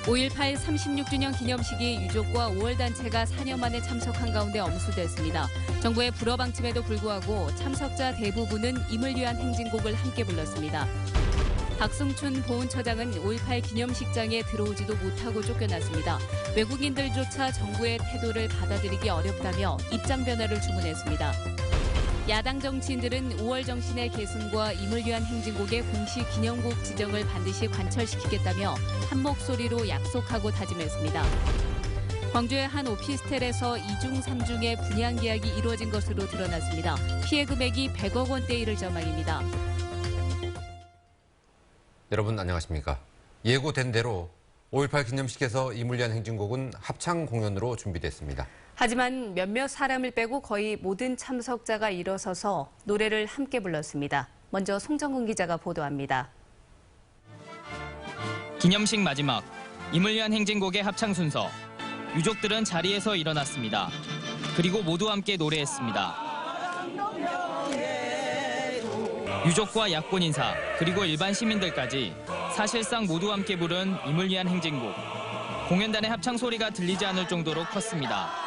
5.18 36주년 기념식이 유족과 5월 단체가 4년 만에 참석한 가운데 엄수됐습니다. 정부의 불허 방침에도 불구하고 참석자 대부분은 임을 위한 행진곡을 함께 불렀습니다. 박승춘 보훈처장은 5.18 기념식장에 들어오지도 못하고 쫓겨났습니다. 외국인들조차 정부의 태도를 받아들이기 어렵다며 입장 변화를 주문했습니다. 야당 정치인들은 5월 정신의 계승과 임을 위한 행진곡의 공식 기념곡 지정을 반드시 관철시키겠다며 한 목소리로 약속하고 다짐했습니다. 광주의 한 오피스텔에서 2중 3중의 분양 계약이 이루어진 것으로 드러났습니다. 피해 금액이 100억 원대에 이를 전망입니다. 여러분 안녕하십니까. 예고된 대로 5.18 기념식에서 임을 위한 행진곡은 합창 공연으로 준비됐습니다. 하지만 몇몇 사람을 빼고 거의 모든 참석자가 일어서서 노래를 함께 불렀습니다. 먼저 송정근 기자가 보도합니다. 기념식 마지막, 임을 위한 행진곡의 합창 순서. 유족들은 자리에서 일어났습니다. 그리고 모두 함께 노래했습니다. 유족과 약혼 인사, 그리고 일반 시민들까지 사실상 모두 함께 부른 임을 위한 행진곡. 공연단의 합창 소리가 들리지 않을 정도로 컸습니다.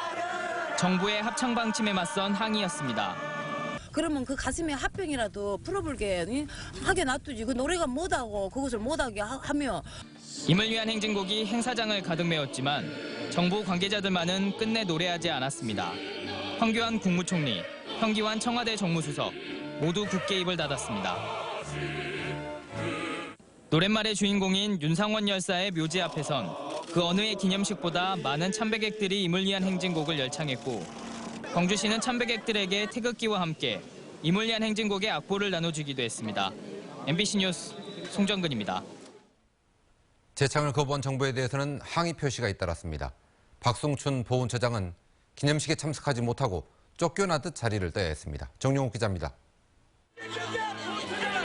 정부의 합창 방침에 맞선 항의였습니다. 그러면 그 가슴에 합병이라도 풀어볼게 하게 놔두지. 그 노래가 못하고 그것을 못하게 하며. 임을 위한 행진곡이 행사장을 가득 메웠지만 정부 관계자들만은 끝내 노래하지 않았습니다. 황교안 국무총리, 현기환 청와대 정무수석 모두 굳게 입을 닫았습니다. 노랫말의 주인공인 윤상원 열사의 묘지 앞에선 그 어느 해 기념식보다 많은 참배객들이 임을 위한 행진곡을 열창했고 광주시는 참배객들에게 태극기와 함께 임을 위한 행진곡의 악보를 나눠주기도 했습니다. MBC 뉴스 송정근입니다. 재창을 거부한 정부에 대해서는 항의 표시가 잇따랐습니다. 박승춘 보훈처장은 기념식에 참석하지 못하고 쫓겨나듯 자리를 떠야 했습니다. 정용욱 기자입니다.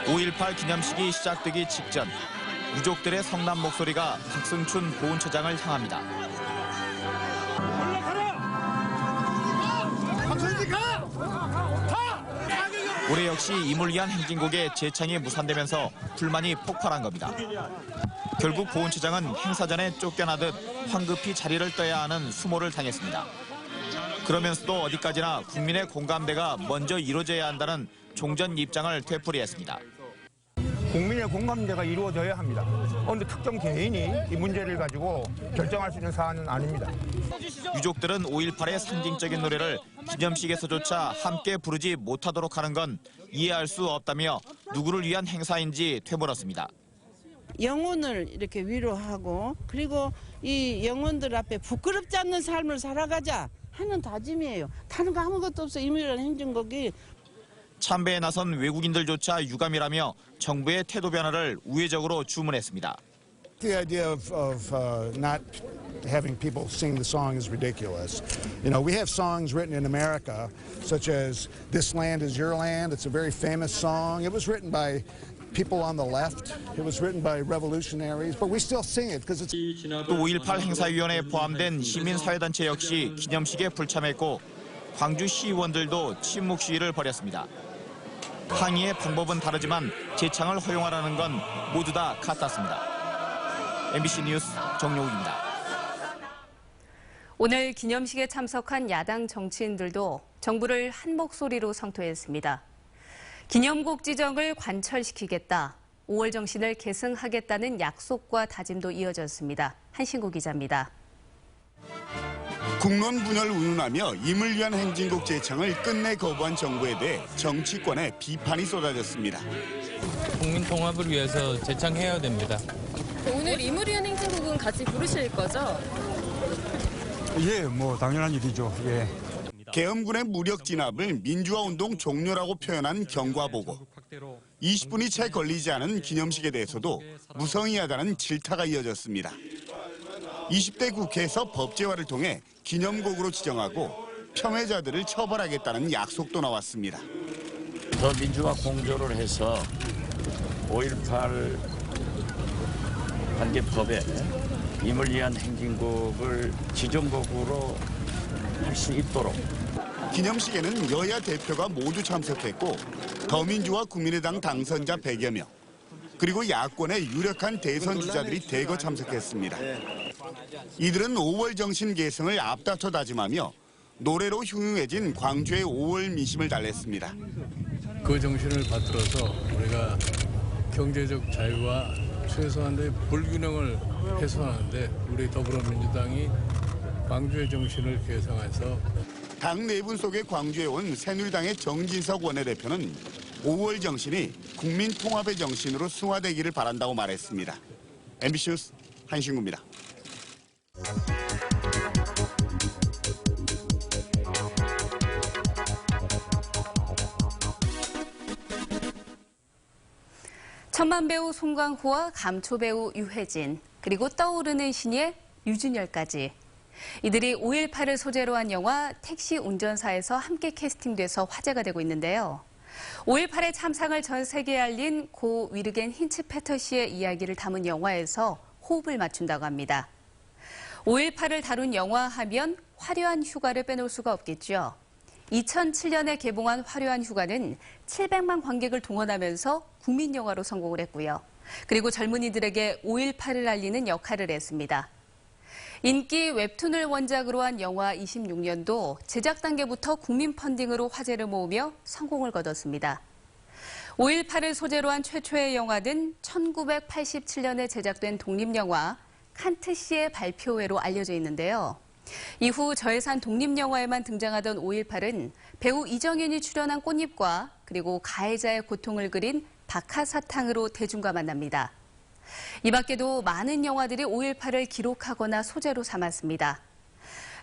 5.18 기념식이 시작되기 직전 유족들의 성난 목소리가 박승춘 보훈처장을 향합니다. 올해 역시 임을 위한 행진곡의 재창이 무산되면서 불만이 폭발한 겁니다. 결국 보훈처장은 행사 전에 쫓겨나듯 황급히 자리를 떠야 하는 수모를 당했습니다. 그러면서도 어디까지나 국민의 공감대가 먼저 이루어져야 한다는 종전 입장을 되풀이했습니다. 국민의 공감대가 이루어져야 합니다. 그런데 특정 개인이 이 문제를 가지고 결정할 수 있는 사안은 아닙니다. 유족들은 5.18의 상징적인 노래를 기념식에서조차 함께 부르지 못하도록 하는 건 이해할 수 없다며 누구를 위한 행사인지 되물었습니다. 영혼을 이렇게 위로하고 그리고 이 영혼들 앞에 부끄럽지 않는 삶을 살아가자 하는 다짐이에요. 다른 거 아무것도 없어. 임의란 행진곡이. 참배에 나선 외국인들조차 유감이라며 정부의 태도 변화를 우회적으로 주문했습니다. The idea of not having people sing the song is ridiculous. You know, we have songs written in America, such as "This Land Is Your Land." It's a very famous song. It was written by people on the left. It was written by revolutionaries, but we still sing it because it's. 또 5.18 행사위원회에 포함된 시민사회단체 역시 기념식에 불참했고 광주 시의원들도 침묵 시위를 벌였습니다. 항의의 방법은 다르지만 재창을 허용하라는 건 모두 다 같았습니다. MBC 뉴스 정용욱입니다. 오늘 기념식에 참석한 야당 정치인들도 정부를 한 목소리로 성토했습니다. 기념곡 지정을 관철시키겠다, 5월 정신을 계승하겠다는 약속과 다짐도 이어졌습니다. 한신구 기자입니다. 국론 분열을 운운하며 임을 위한 행진곡 재창을 끝내 거부한 정부에 대해 정치권의 비판이 쏟아졌습니다. 국민 통합을 위해서 재창해야 됩니다. 오늘 임을 위한 행진곡은 같이 부르실 거죠? 예, 뭐 당연한 일이죠. 예. 계엄군의 무력 진압을 민주화 운동 종료라고 표현한 경과보고. 20분이 채 걸리지 않은 기념식에 대해서도 무성의하다는 질타가 이어졌습니다. 20대 국회에서 법제화를 통해 기념곡으로 지정하고 폄훼자들을 처벌하겠다는 약속도 나왔습니다. 더 민주화 공조를 해서 5.18 관계법에 임을 위한 행진곡을 지정곡으로 할 수 있도록. 기념식에는 여야 대표가 모두 참석했고 더민주와 국민의당 당선자 100여 명, 그리고 야권의 유력한 대선 주자들이 대거 참석했습니다. 이들은 5월 정신 계승을 앞다퉈 다짐하며 노래로 흉흉해진 광주의 5월 민심을 달랬습니다. 그 정신을 받들어서 우리가 경제적 자유와 최소한의 불균형을 해소하는데 우리 더불어민주당이 광주의 정신을 계승해서 당 내분 속에 광주에 온 새누리당의 정진석 원내대표는 5월 정신이 국민 통합의 정신으로 승화되기를 바란다고 말했습니다. MBC 뉴스 한신구입니다. 천만배우 송강호와 감초배우 유해진, 그리고 떠오르는 신예 유준열까지. 이들이 5.18을 소재로 한 영화 택시 운전사에서 함께 캐스팅돼서 화제가 되고 있는데요. 5.18의 참상을 전 세계에 알린 고 위르겐 힌츠페터 씨의 이야기를 담은 영화에서 호흡을 맞춘다고 합니다. 5.18을 다룬 영화 하면 화려한 휴가를 빼놓을 수가 없겠죠. 2007년에 개봉한 화려한 휴가는 700만 관객을 동원하면서 국민영화로 성공을 했고요. 그리고 젊은이들에게 5.18을 알리는 역할을 했습니다. 인기 웹툰을 원작으로 한 영화 26년도 제작 단계부터 국민 펀딩으로 화제를 모으며 성공을 거뒀습니다. 5.18을 소재로 한 최초의 영화는 1987년에 제작된 독립영화 칸트 씨의 발표회로 알려져 있는데요. 이후 저예산 독립영화에만 등장하던 5.18은 배우 이정현이 출연한 꽃잎과 그리고 가해자의 고통을 그린 박하사탕으로 대중과 만납니다. 이 밖에도 많은 영화들이 5.18을 기록하거나 소재로 삼았습니다.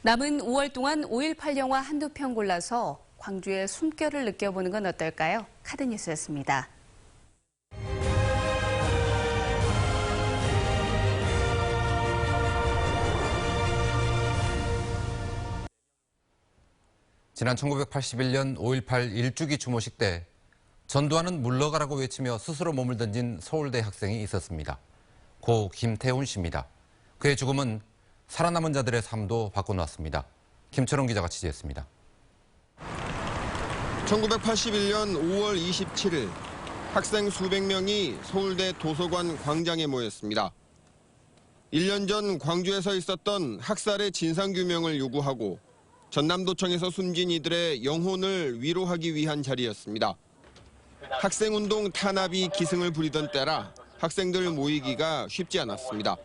남은 5월 동안 5.18 영화 한두 편 골라서 광주의 숨결을 느껴보는 건 어떨까요? 카드뉴스였습니다. 지난 1981년 5.18 일주기 추모식 때 전두환은 물러가라고 외치며 스스로 몸을 던진 서울대 학생이 있었습니다. 고 김태훈 씨입니다. 그의 죽음은 살아남은 자들의 삶도 바꿔놨습니다. 김철원 기자가 취재했습니다. 1981년 5월 27일 학생 수백 명이 서울대 도서관 광장에 모였습니다. 1년 전 광주에서 있었던 학살의 진상규명을 요구하고 전남도청에서 숨진 이들의 영혼을 위로하기 위한 자리였습니다. 학생운동 탄압이 기승을 부리던 때라 학생들 모이기가 쉽지 않았습니다.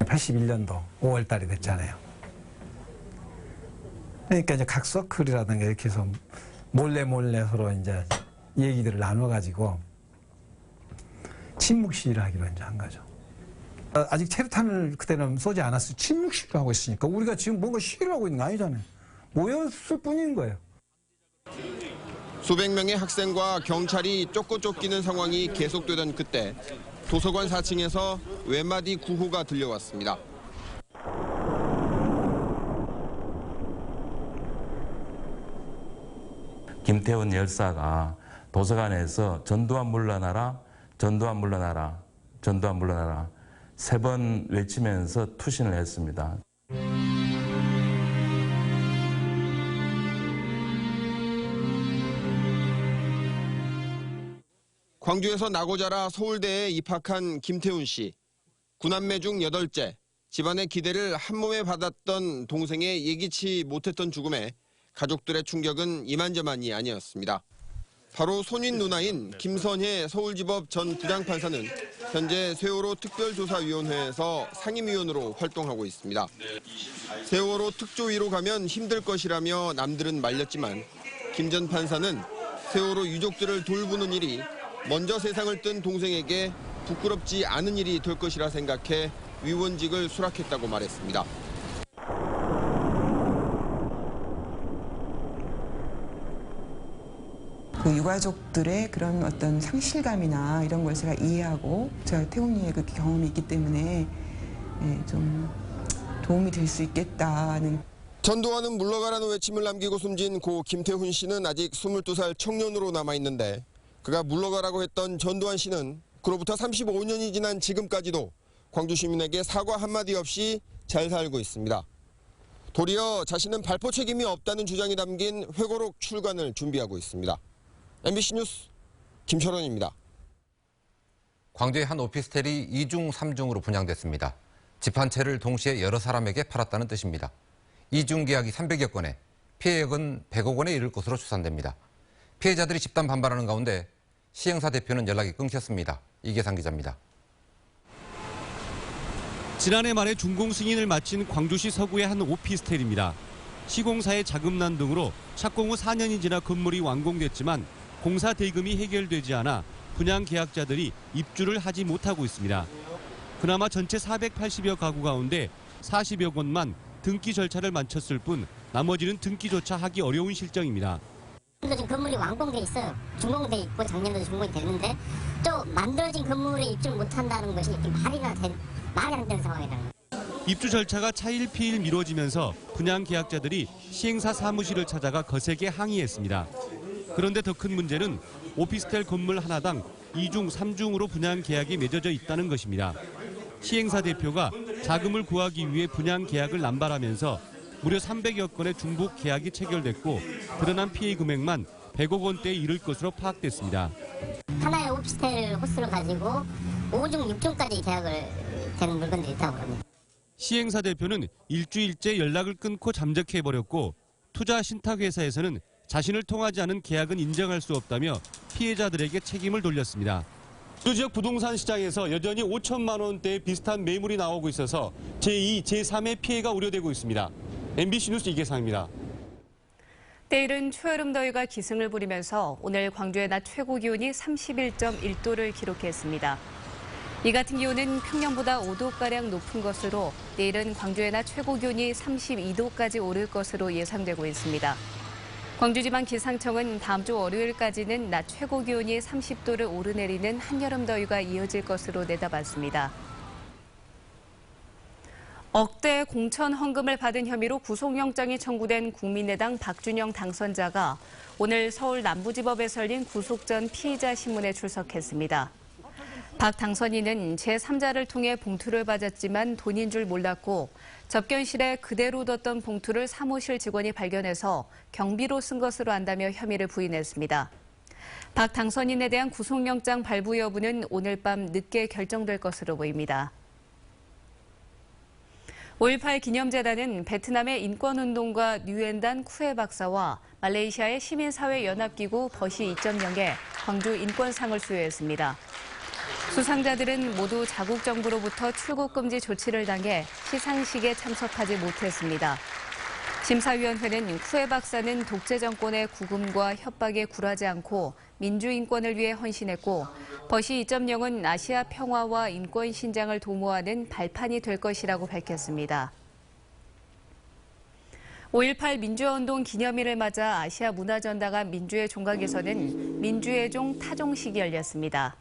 (81년도) 5월 달이 됐잖아요. 그러니까 이제 각 서클이라든가 이렇게 해서 몰래 서로 이제 얘기들을 나눠가지고 침묵 시위를 하기로 이제 한 거죠. 아직 체류탄을 그때는 쏘지 않았어요. 침묵 시위를 하고 있으니까 우리가 지금 뭔가 시위를 하고 있는 거 아니잖아요. 모였을 뿐인 거예요. 수백 명의 학생과 경찰이 쫓고 쫓기는 상황이 계속되던 그때 도서관 4층에서 외마디 구호가 들려왔습니다. 김태훈 열사가 도서관에서 전두환 물러나라, 전두환 물러나라, 전두환 물러나라 3번 외치면서 투신을 했습니다. 광주에서 나고 자라 서울대에 입학한 김태훈 씨. 9남매 중 8째, 집안의 기대를 한몸에 받았던 동생의 예기치 못했던 죽음에 가족들의 충격은 이만저만이 아니었습니다. 바로 손윈 누나인 김선혜 서울지법 전 부장판사는 현재 세월호 특별조사위원회에서 상임위원으로 활동하고 있습니다. 세월호 특조위로 가면 힘들 것이라며 남들은 말렸지만 김 전 판사는 세월호 유족들을 돌보는 일이 먼저 세상을 뜬 동생에게 부끄럽지 않은 일이 될 것이라 생각해 위원직을 수락했다고 말했습니다. 그 유가족들의 그런 어떤 상실감이나 이런 걸 제가 이해하고 제가 태훈이의 그 경험이 있기 때문에 좀 도움이 될 수 있겠다는. 전두환은 물러가라는 외침을 남기고 숨진 고 김태훈 씨는 아직 22살 청년으로 남아있는데 그가 물러가라고 했던 전두환 씨는 그로부터 35년이 지난 지금까지도 광주 시민에게 사과 한마디 없이 잘 살고 있습니다. 도리어 자신은 발포 책임이 없다는 주장이 담긴 회고록 출간을 준비하고 있습니다. MBC 뉴스 김철원입니다. 광주의 한 오피스텔이 2중, 3중으로 분양됐습니다. 집 한 채를 동시에 여러 사람에게 팔았다는 뜻입니다. 2중 계약이 300여 건에 피해액은 100억 원에 이를 것으로 추산됩니다. 피해자들이 집단 반발하는 가운데 시행사 대표는 연락이 끊겼습니다. 이계상 기자입니다. 지난해 말에 준공 승인을 마친 광주시 서구의 한 오피스텔입니다. 시공사의 자금난 등으로 착공 후 4년이 지나 건물이 완공됐지만 공사 대금이 해결되지 않아 분양 계약자들이 입주를 하지 못하고 있습니다. 그나마 전체 480여 가구 가운데 40여 건만 등기 절차를 마쳤을 뿐 나머지는 등기조차 하기 어려운 실정입니다. 지금 건물이 완공돼 있어요. 준공돼 있고 작년에도 준공이 됐는데 또 만들어진 건물에 입주를 못한다는 것이 말이 안 되는 상황이라는. 입주 절차가 차일피일 미뤄지면서 분양 계약자들이 시행사 사무실을 찾아가 거세게 항의했습니다. 그런데 더 큰 문제는 오피스텔 건물 하나당 2중, 3중으로 분양 계약이 맺어져 있다는 것입니다. 시행사 대표가 자금을 구하기 위해 분양 계약을 남발하면서 무려 300여 건의 중복 계약이 체결됐고 드러난 피해 금액만 100억 원대에 이를 것으로 파악됐습니다. 하나의 오피스텔 호스를 가지고 5중, 6중까지 계약을 되는 물건들이 있다고 합니다. 시행사 대표는 일주일째 연락을 끊고 잠적해버렸고 투자 신탁회사에서는 자신을 통하지 않은 계약은 인정할 수 없다며 피해자들에게 책임을 돌렸습니다. 그 지역 부동산 시장에서 여전히 5천만 원대의 비슷한 매물이 나오고 있어서 제2, 제3의 피해가 우려되고 있습니다. MBC 뉴스 이계상입니다. 때이른 초여름 더위가 기승을 부리면서 오늘 광주의 낮 최고 기온이 31.1도를 기록했습니다. 이 같은 기온은 평년보다 5도가량 높은 것으로 내일은 광주의 낮 최고 기온이 32도까지 오를 것으로 예상되고 있습니다. 광주지방기상청은 다음 주 월요일까지는 낮 최고 기온이 30도를 오르내리는 한여름 더위가 이어질 것으로 내다봤습니다. 억대 공천 헌금을 받은 혐의로 구속영장이 청구된 국민의당 박준영 당선자가 오늘 서울 남부지법에서 열린 구속 전 피의자 신문에 출석했습니다. 박 당선인은 제3자를 통해 봉투를 받았지만 돈인 줄 몰랐고 접견실에 그대로 뒀던 봉투를 사무실 직원이 발견해서 경비로 쓴 것으로 안다며 혐의를 부인했습니다. 박 당선인에 대한 구속영장 발부 여부는 오늘 밤 늦게 결정될 것으로 보입니다. 5.18 기념재단은 베트남의 인권운동가 뉴엔단 쿠에 박사와 말레이시아의 시민사회연합기구 버시 2.0에 광주 인권상을 수여했습니다. 수상자들은 모두 자국 정부로부터 출국 금지 조치를 당해 시상식에 참석하지 못했습니다. 심사위원회는 쿠에 박사는 독재 정권의 구금과 협박에 굴하지 않고 민주인권을 위해 헌신했고 버시 2.0은 아시아 평화와 인권 신장을 도모하는 발판이 될 것이라고 밝혔습니다. 5.18 민주화운동 기념일을 맞아 아시아 문화전당한 민주회 종각에서는 민주회 종 타종식이 열렸습니다.